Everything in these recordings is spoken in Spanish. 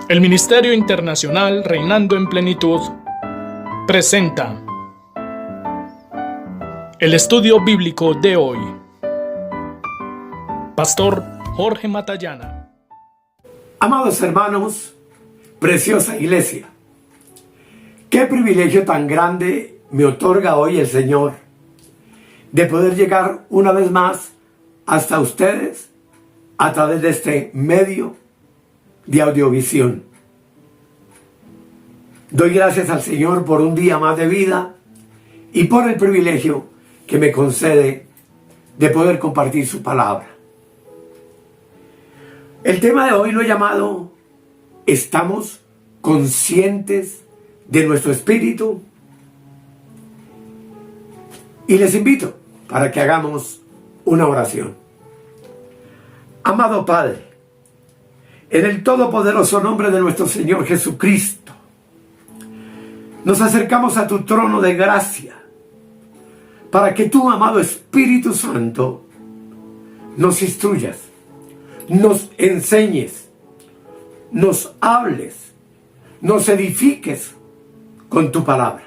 El Ministerio Internacional Reinando en Plenitud presenta el estudio bíblico de hoy. Pastor Jorge Matallana. Amados hermanos, preciosa iglesia, qué privilegio tan grande me otorga hoy el Señor de poder llegar una vez más hasta ustedes a través de este medio de audiovisión. Doy gracias al Señor por un día más de vida y por el privilegio que me concede de poder compartir su palabra. El tema de hoy lo he llamado ¿estamos conscientes de nuestro espíritu? Y les invito para que hagamos una oración. Amado Padre, en el todopoderoso nombre de nuestro Señor Jesucristo, nos acercamos a tu trono de gracia para que tú, amado Espíritu Santo, nos instruyas, nos enseñes, nos hables, nos edifiques con tu palabra.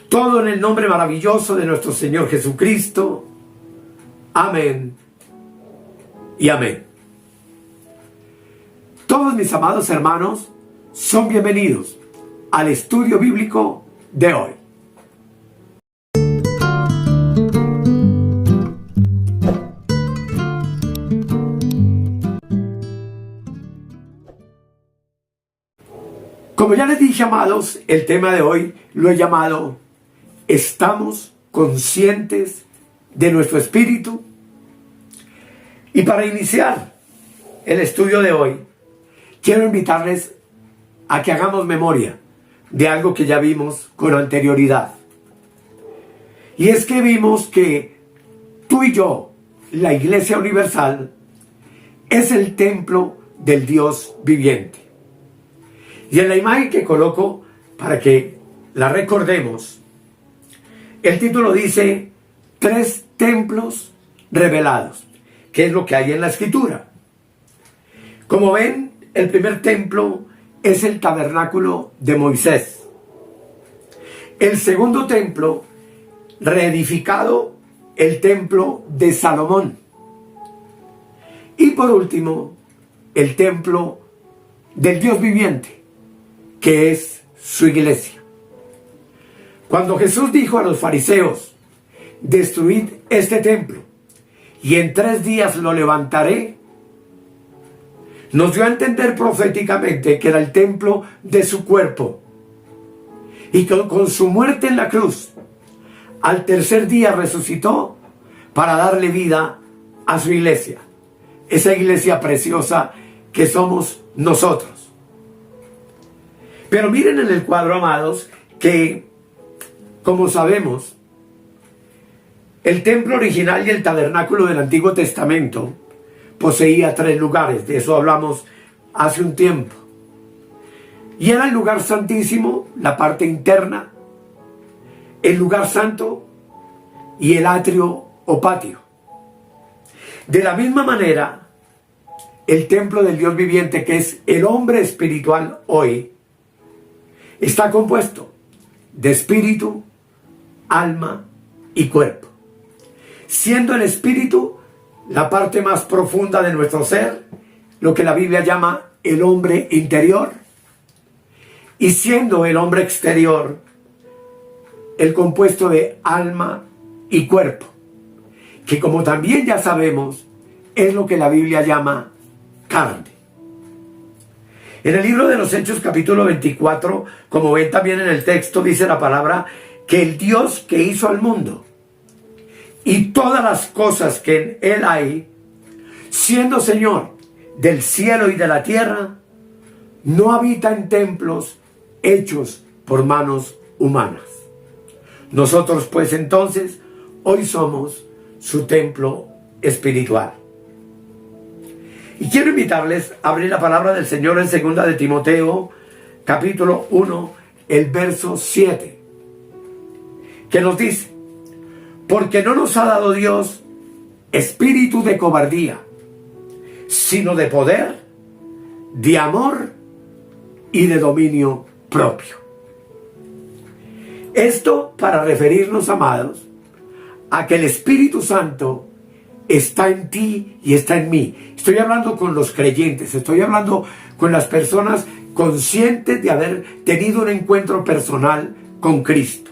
Todo en el nombre maravilloso de nuestro Señor Jesucristo. Amén y amén. Todos mis amados hermanos son bienvenidos al estudio bíblico de hoy. Como ya les dije, amados, el tema de hoy lo he llamado ¿estamos conscientes de nuestro espíritu? Y para iniciar el estudio de hoy, quiero invitarles a que hagamos memoria de algo que ya vimos con anterioridad. Y es que vimos que tú y yo, la Iglesia Universal, es el templo del Dios viviente. Y en la imagen que coloco, para que la recordemos, el título dice 3 templos revelados, que es lo que hay en la Escritura. Como ven, el primer templo es el tabernáculo de Moisés. El segundo templo, reedificado, el templo de Salomón. Y por último, el templo del Dios viviente, que es su iglesia. Cuando Jesús dijo a los fariseos, destruid este templo y en 3 días lo levantaré, nos dio a entender proféticamente que era el templo de su cuerpo y que con su muerte en la cruz, al tercer día resucitó para darle vida a su iglesia, esa iglesia preciosa que somos nosotros. Pero miren en el cuadro, amados, que como sabemos, el templo original y el tabernáculo del Antiguo Testamento poseía 3 lugares, de eso hablamos hace un tiempo. Y era el lugar santísimo, la parte interna, el lugar santo y el atrio o patio. De la misma manera, el templo del Dios viviente, que es el hombre espiritual hoy, está compuesto de espíritu, alma y cuerpo, siendo el espíritu la parte más profunda de nuestro ser, lo que la Biblia llama el hombre interior, y siendo el hombre exterior el compuesto de alma y cuerpo, que como también ya sabemos es lo que la Biblia llama carne. En el libro de los Hechos, capítulo 24, como ven también en el texto, dice la palabra que el Dios que hizo al mundo y todas las cosas que en él hay, siendo Señor del cielo y de la tierra, no habita en templos hechos por manos humanas. Nosotros pues entonces hoy somos su templo espiritual. Y quiero invitarles a abrir la palabra del Señor en 2 de Timoteo, capítulo 1, el verso 7, que nos dice: porque no nos ha dado Dios espíritu de cobardía, sino de poder, de amor y de dominio propio. Esto para referirnos, amados, a que el Espíritu Santo está en ti y está en mí. Estoy hablando con los creyentes, estoy hablando con las personas conscientes de haber tenido un encuentro personal con Cristo.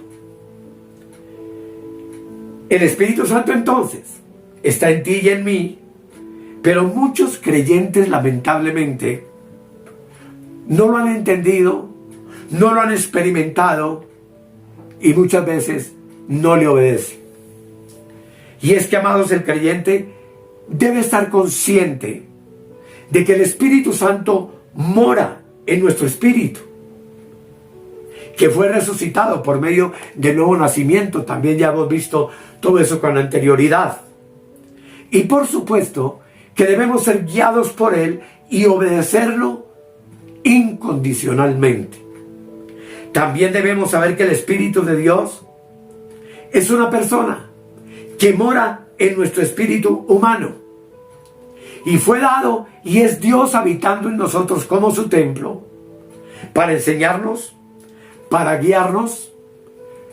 El Espíritu Santo entonces está en ti y en mí, pero muchos creyentes lamentablemente no lo han entendido, no lo han experimentado y muchas veces no le obedecen. Y es que, amados, el creyente debe estar consciente de que el Espíritu Santo mora en nuestro espíritu, que fue resucitado por medio del nuevo nacimiento. También ya hemos visto todo eso con anterioridad. Y por supuesto que debemos ser guiados por Él y obedecerlo incondicionalmente. También debemos saber que el Espíritu de Dios es una persona que mora en nuestro espíritu humano y fue dado y es Dios habitando en nosotros como su templo para enseñarnos, para guiarnos,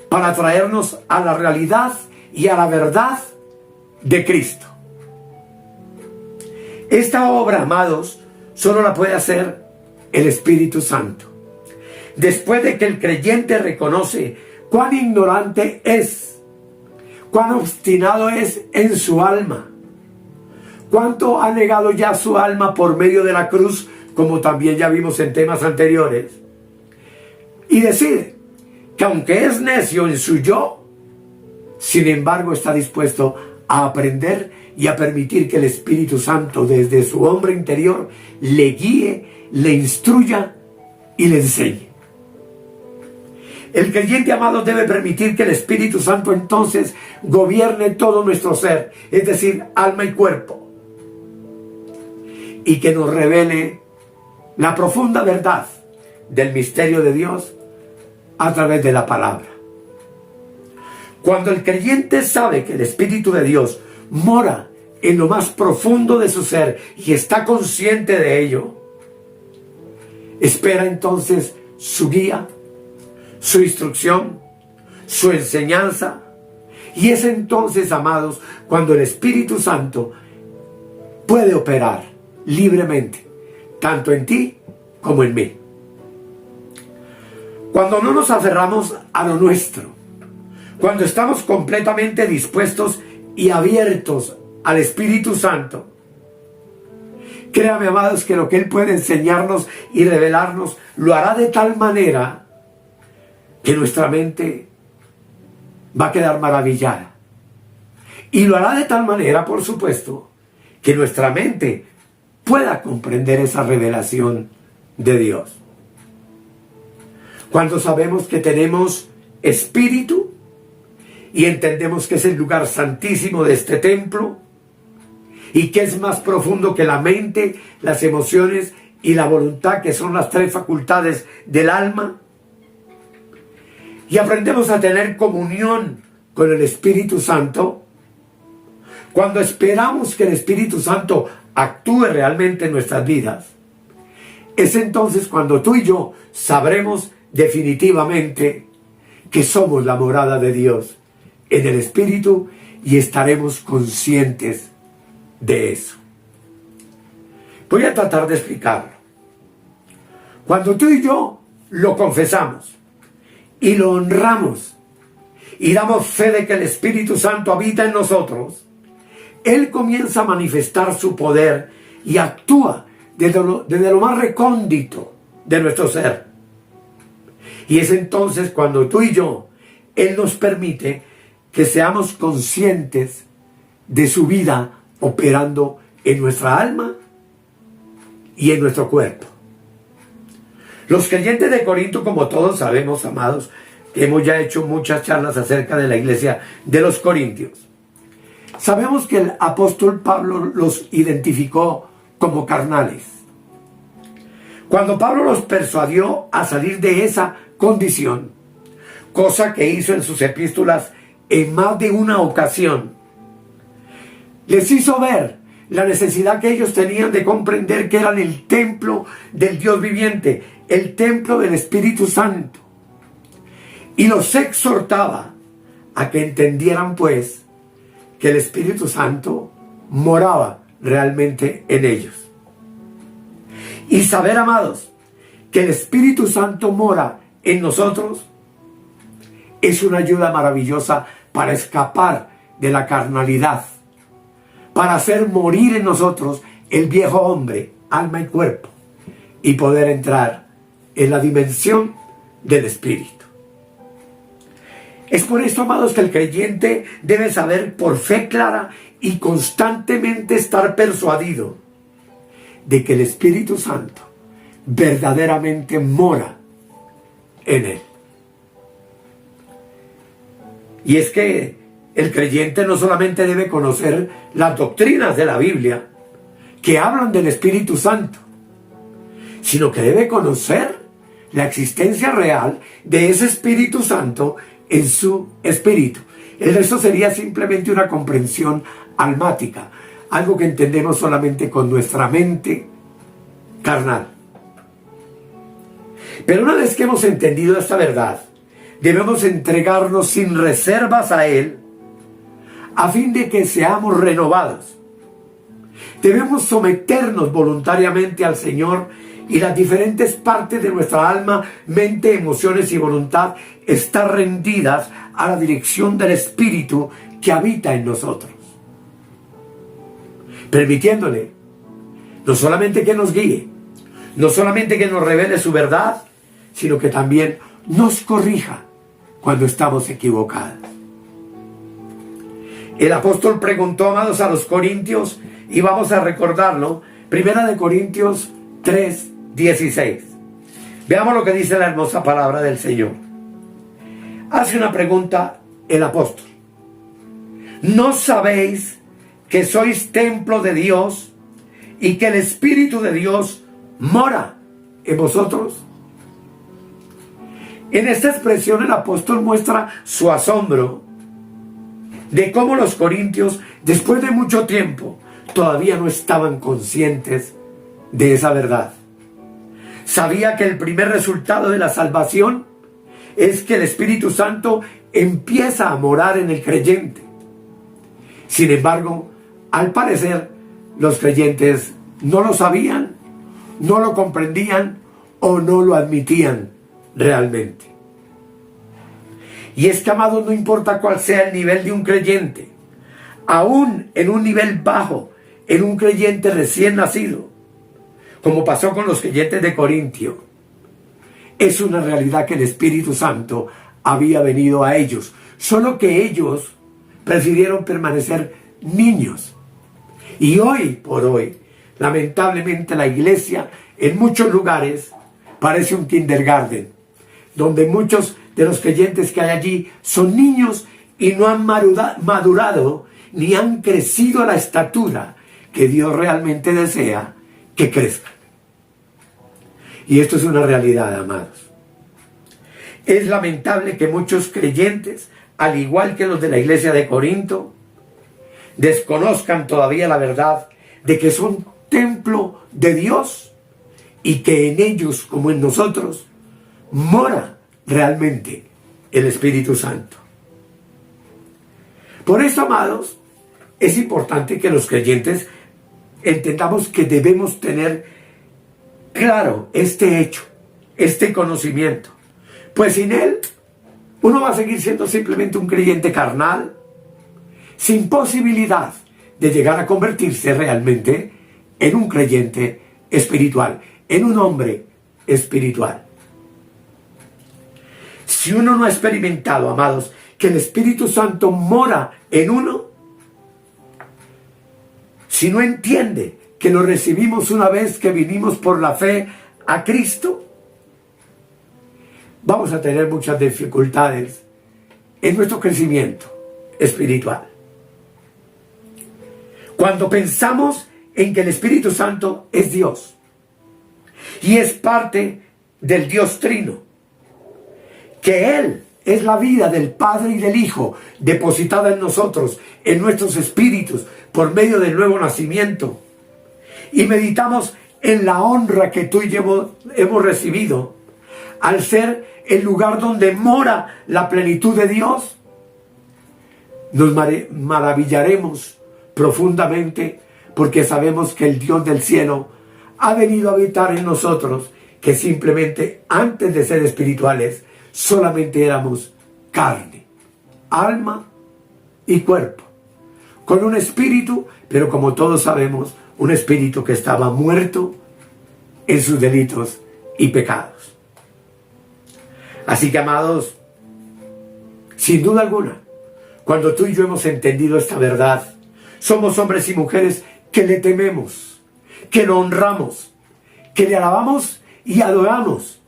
para traernos a la realidad y a la verdad de Cristo. Esta obra, amados, solo la puede hacer el Espíritu Santo. Después de que el creyente reconoce cuán ignorante es, cuán obstinado es en su alma, cuánto ha negado ya su alma por medio de la cruz, como también ya vimos en temas anteriores, y decide que aunque es necio en su yo, sin embargo está dispuesto a aprender y a permitir que el Espíritu Santo desde su hombre interior le guíe, le instruya y le enseñe. El creyente, amado, debe permitir que el Espíritu Santo entonces gobierne todo nuestro ser, es decir, alma y cuerpo, y que nos revele la profunda verdad del misterio de Dios a través de la palabra. Cuando el creyente sabe que el Espíritu de Dios mora en lo más profundo de su ser y está consciente de ello, espera entonces su guía, su instrucción, su enseñanza, y es entonces, amados, cuando el Espíritu Santo puede operar libremente, tanto en ti como en mí. Cuando no nos aferramos a lo nuestro, cuando estamos completamente dispuestos y abiertos al Espíritu Santo, créame, amados, que lo que Él puede enseñarnos y revelarnos lo hará de tal manera que nuestra mente va a quedar maravillada. Y lo hará de tal manera, por supuesto, que nuestra mente pueda comprender esa revelación de Dios. Cuando sabemos que tenemos espíritu y entendemos que es el lugar santísimo de este templo y que es más profundo que la mente, las emociones y la voluntad, que son las tres facultades del alma, y aprendemos a tener comunión con el Espíritu Santo, cuando esperamos que el Espíritu Santo actúe realmente en nuestras vidas, es entonces cuando tú y yo sabremos definitivamente que somos la morada de Dios en el Espíritu y estaremos conscientes de eso. Voy a tratar de explicarlo. Cuando tú y yo lo confesamos y lo honramos y damos fe de que el Espíritu Santo habita en nosotros, Él comienza a manifestar su poder y actúa desde lo más recóndito de nuestro ser. Y es entonces cuando tú y yo, Él nos permite que seamos conscientes de su vida operando en nuestra alma y en nuestro cuerpo. Los creyentes de Corinto, como todos sabemos, amados, que hemos ya hecho muchas charlas acerca de la iglesia de los Corintios, sabemos que el apóstol Pablo los identificó como carnales. Cuando Pablo los persuadió a salir de esa condición, cosa que hizo en sus epístolas en más de una ocasión, les hizo ver la necesidad que ellos tenían de comprender que eran el templo del Dios viviente, el templo del Espíritu Santo. Y los exhortaba a que entendieran pues que el Espíritu Santo moraba realmente en ellos. Y saber, amados, que el Espíritu Santo mora en nosotros es una ayuda maravillosa para escapar de la carnalidad, para hacer morir en nosotros el viejo hombre, alma y cuerpo, y poder entrar en la dimensión del Espíritu. Es por esto, amados, que el creyente debe saber por fe clara y constantemente estar persuadido de que el Espíritu Santo verdaderamente mora en él. Y es que el creyente no solamente debe conocer las doctrinas de la Biblia que hablan del Espíritu Santo, sino que debe conocer la existencia real de ese Espíritu Santo en su espíritu. El resto sería simplemente una comprensión almática, algo que entendemos solamente con nuestra mente carnal. Pero una vez que hemos entendido esta verdad, debemos entregarnos sin reservas a Él, a fin de que seamos renovados. Debemos someternos voluntariamente al Señor, y las diferentes partes de nuestra alma, mente, emociones y voluntad están rendidas a la dirección del Espíritu que habita en nosotros, permitiéndole no solamente que nos guíe, no solamente que nos revele su verdad, sino que también nos corrija cuando estamos equivocados. El apóstol preguntó, amados, a los corintios, y vamos a recordarlo, 1 Corintios 3:16. Veamos lo que dice la hermosa palabra del Señor. Hace una pregunta el apóstol. ¿No sabéis que sois templo de Dios y que el Espíritu de Dios mora en vosotros? En esta expresión el apóstol muestra su asombro de cómo los corintios, después de mucho tiempo, todavía no estaban conscientes de esa verdad. Sabía que el primer resultado de la salvación es que el Espíritu Santo empieza a morar en el creyente. Sin embargo, al parecer, los creyentes no lo sabían, no lo comprendían o no lo admitían realmente. Y es que, amados, no importa cuál sea el nivel de un creyente, aún en un nivel bajo, en un creyente recién nacido, como pasó con los creyentes de Corintio, es una realidad que el Espíritu Santo había venido a ellos, solo que ellos prefirieron permanecer niños. Y hoy por hoy, lamentablemente, la iglesia en muchos lugares parece un kindergarten, donde muchos de los creyentes que hay allí son niños y no han madurado ni han crecido a la estatura que Dios realmente desea que crezcan. Y esto es una realidad, amados. Es lamentable que muchos creyentes, al igual que los de la iglesia de Corinto, desconozcan todavía la verdad de que son templo de Dios y que en ellos, como en nosotros, mora realmente el Espíritu Santo. Por eso, amados, es importante que los creyentes entendamos que debemos tener claro este hecho, este conocimiento, pues sin él uno va a seguir siendo simplemente un creyente carnal, sin posibilidad de llegar a convertirse realmente en un creyente espiritual, en un hombre espiritual. Si uno no ha experimentado, amados, que el Espíritu Santo mora en uno, si no entiende que lo recibimos una vez que vinimos por la fe a Cristo, vamos a tener muchas dificultades en nuestro crecimiento espiritual. Cuando pensamos en que el Espíritu Santo es Dios y es parte del Dios Trino, que Él es la vida del Padre y del Hijo depositada en nosotros, en nuestros espíritus, por medio del nuevo nacimiento y meditamos en la honra que tú y yo hemos recibido al ser el lugar donde mora la plenitud de Dios, nos maravillaremos profundamente porque sabemos que el Dios del cielo ha venido a habitar en nosotros, que simplemente antes de ser espirituales solamente éramos carne, alma y cuerpo, con un espíritu, pero como todos sabemos, un espíritu que estaba muerto en sus delitos y pecados. Así que, amados, sin duda alguna, cuando tú y yo hemos entendido esta verdad, somos hombres y mujeres que le tememos, que lo honramos, que le alabamos y adoramos,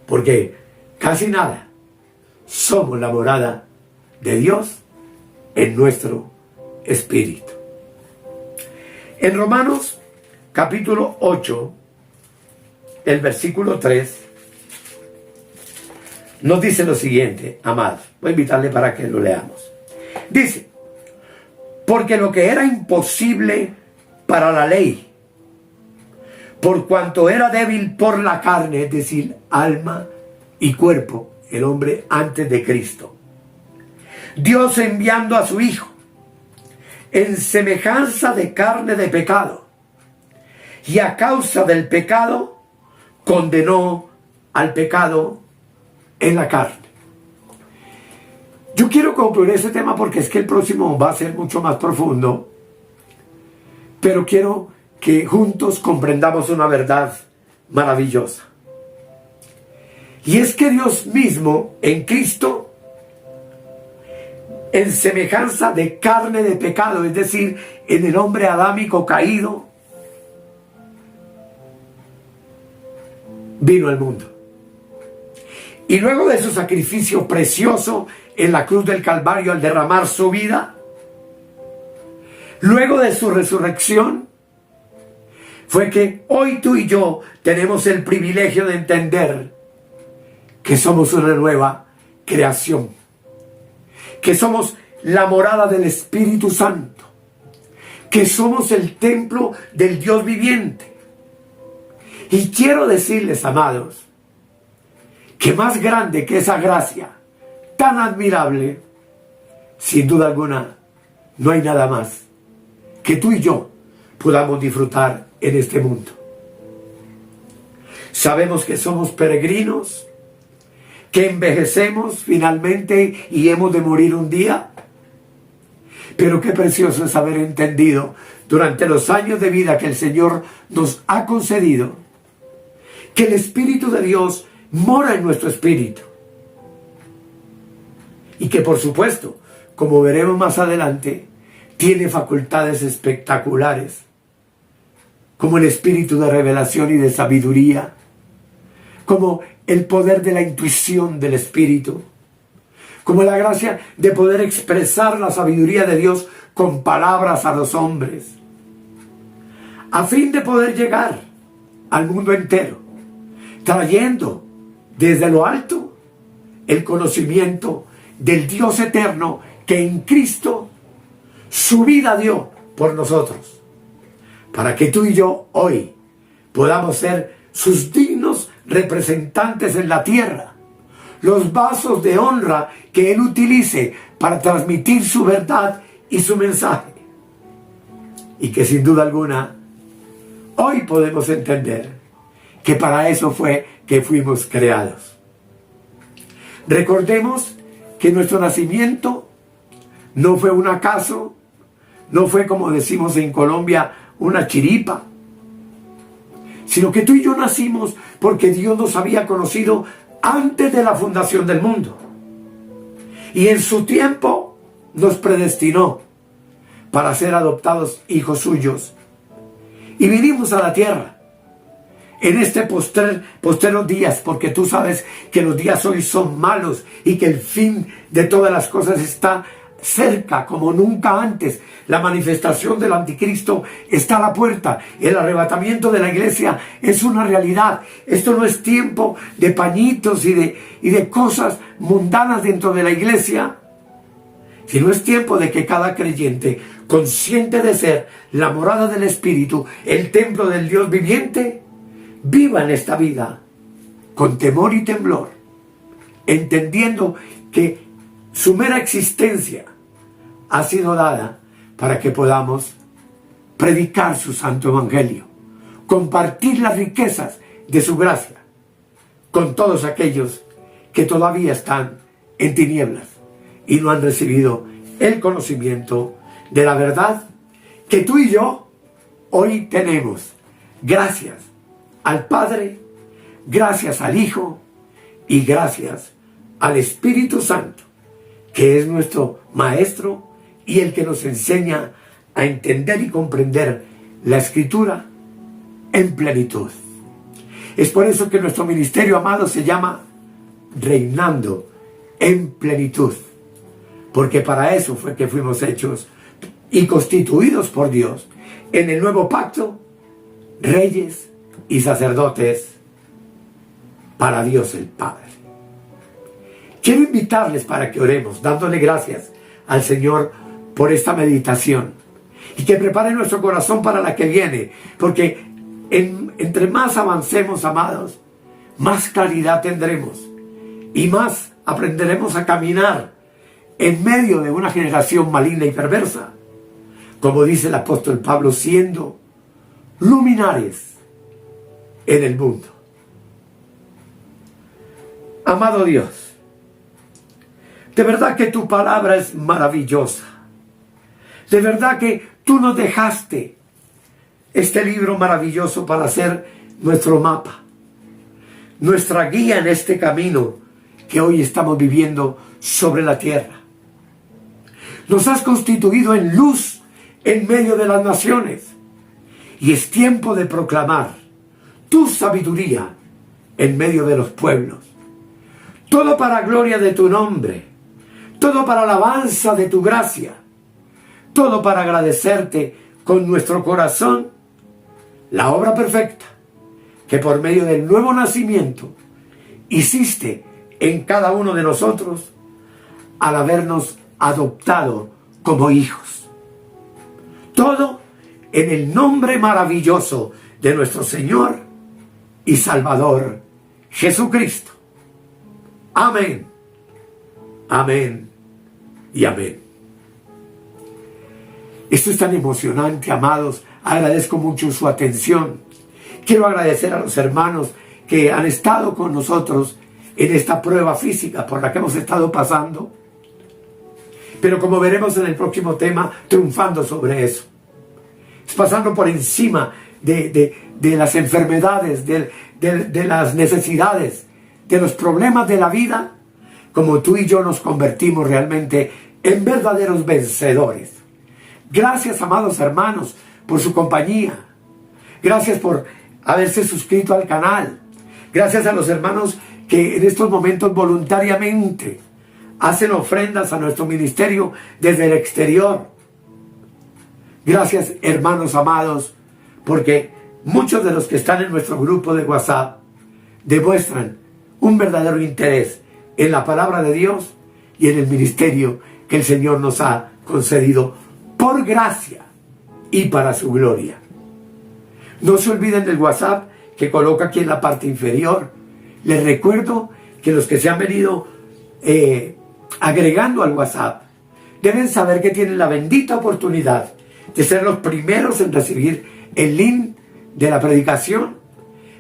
porque casi nada somos la morada de Dios en nuestro espíritu. En Romanos capítulo 8, el versículo 3, nos dice lo siguiente, amados. Voy a invitarle para que lo leamos. Dice: porque lo que era imposible para la ley, por cuanto era débil por la carne, es decir, alma y cuerpo, el hombre antes de Cristo, Dios enviando a su Hijo en semejanza de carne de pecado, y a causa del pecado condenó al pecado en la carne. Yo quiero concluir este tema porque es que el próximo va a ser mucho más profundo, pero quiero que juntos comprendamos una verdad maravillosa. Y es que Dios mismo en Cristo, en semejanza de carne de pecado, es decir, en el hombre adámico caído, vino al mundo. Y luego de su sacrificio precioso en la cruz del Calvario al derramar su vida, luego de su resurrección, fue que hoy tú y yo tenemos el privilegio de entender que somos una nueva creación, que somos la morada del Espíritu Santo, que somos el templo del Dios viviente. Y quiero decirles, amados, que más grande que esa gracia tan admirable, sin duda alguna, no hay nada más que tú y yo podamos disfrutar en este mundo. Sabemos que somos peregrinos, que envejecemos finalmente y hemos de morir un día, pero qué precioso es haber entendido durante los años de vida que el Señor nos ha concedido, que el Espíritu de Dios mora en nuestro espíritu. Y que por supuesto, como veremos más adelante, tiene facultades espectaculares, como el espíritu de revelación y de sabiduría, como el poder de la intuición del Espíritu, como la gracia de poder expresar la sabiduría de Dios con palabras a los hombres, a fin de poder llegar al mundo entero, trayendo desde lo alto el conocimiento del Dios eterno que en Cristo su vida dio por nosotros, para que tú y yo hoy podamos ser sus dignos representantes en la tierra, los vasos de honra que Él utilice para transmitir su verdad y su mensaje. Y que sin duda alguna hoy podemos entender que para eso fue que fuimos creados. Recordemos que nuestro nacimiento no fue un acaso, no fue, como decimos en Colombia, una chiripa, sino que tú y yo nacimos porque Dios nos había conocido antes de la fundación del mundo, y en su tiempo nos predestinó para ser adoptados hijos suyos, y vinimos a la tierra en este posteros días, porque tú sabes que los días hoy son malos y que el fin de todas las cosas está cerca como nunca antes. La manifestación del anticristo está a la puerta. El arrebatamiento de la iglesia es una realidad. Esto no es tiempo de pañitos y de cosas mundanas dentro de la iglesia, sino es tiempo de que cada creyente consciente de ser la morada del Espíritu, el templo del Dios viviente, viva en esta vida con temor y temblor, entendiendo que su mera existencia ha sido dada para que podamos predicar su santo evangelio, compartir las riquezas de su gracia con todos aquellos que todavía están en tinieblas y no han recibido el conocimiento de la verdad que tú y yo hoy tenemos, gracias al Padre, gracias al Hijo y gracias al Espíritu Santo, que es nuestro Maestro y el que nos enseña a entender y comprender la Escritura en plenitud. Es por eso que nuestro ministerio, amado, se llama Reinando en Plenitud, porque para eso fue que fuimos hechos y constituidos por Dios en el nuevo pacto, reyes y sacerdotes para Dios el Padre. Quiero invitarles para que oremos, dándole gracias al Señor por esta meditación y que prepare nuestro corazón para la que viene, porque entre más avancemos, amados, más claridad tendremos y más aprenderemos a caminar en medio de una generación maligna y perversa, como dice el apóstol Pablo, siendo luminares en el mundo. Amado Dios, de verdad que tu palabra es maravillosa. De verdad que tú nos dejaste este libro maravilloso para ser nuestro mapa, nuestra guía en este camino que hoy estamos viviendo sobre la tierra. Nos has constituido en luz en medio de las naciones y es tiempo de proclamar tu sabiduría en medio de los pueblos. Todo para gloria de tu nombre, todo para alabanza de tu gracia, todo para agradecerte con nuestro corazón la obra perfecta que por medio del nuevo nacimiento hiciste en cada uno de nosotros al habernos adoptado como hijos. Todo en el nombre maravilloso de nuestro Señor y Salvador Jesucristo. Amén, amén y amén. Esto es tan emocionante, amados. Agradezco mucho su atención. Quiero agradecer a los hermanos que han estado con nosotros en esta prueba física por la que hemos estado pasando. Pero como veremos en el próximo tema, triunfando sobre eso. Es pasando por encima de las enfermedades, de las necesidades, de los problemas de la vida, como tú y yo nos convertimos realmente en verdaderos vencedores. Gracias, amados hermanos, por su compañía. Gracias por haberse suscrito al canal. Gracias a los hermanos que en estos momentos voluntariamente hacen ofrendas a nuestro ministerio desde el exterior. Gracias, hermanos amados, porque muchos de los que están en nuestro grupo de WhatsApp demuestran un verdadero interés en la palabra de Dios y en el ministerio que el Señor nos ha concedido por gracia y para su gloria. No se olviden del WhatsApp que coloca aquí en la parte inferior. Les recuerdo que los que se han venido agregando al WhatsApp deben saber que tienen la bendita oportunidad de ser los primeros en recibir el link de la predicación,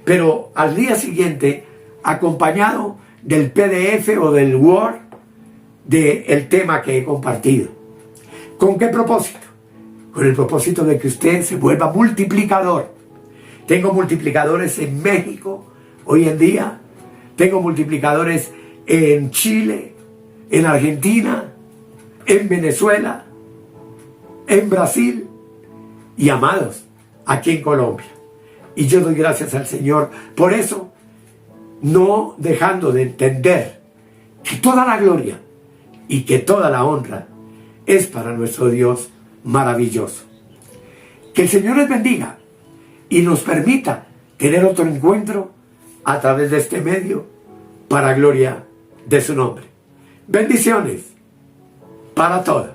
pero al día siguiente acompañado del PDF o del Word del tema que he compartido. ¿Con qué propósito? Con el propósito de que usted se vuelva multiplicador. Tengo multiplicadores en México hoy en día, tengo multiplicadores en Chile, en Argentina, en Venezuela, en Brasil y, amados, aquí en Colombia. Y yo doy gracias al Señor por eso, no dejando de entender que toda la gloria y que toda la honra es para nuestro Dios maravilloso. Que el Señor les bendiga y nos permita tener otro encuentro a través de este medio para gloria de su nombre. Bendiciones para todos.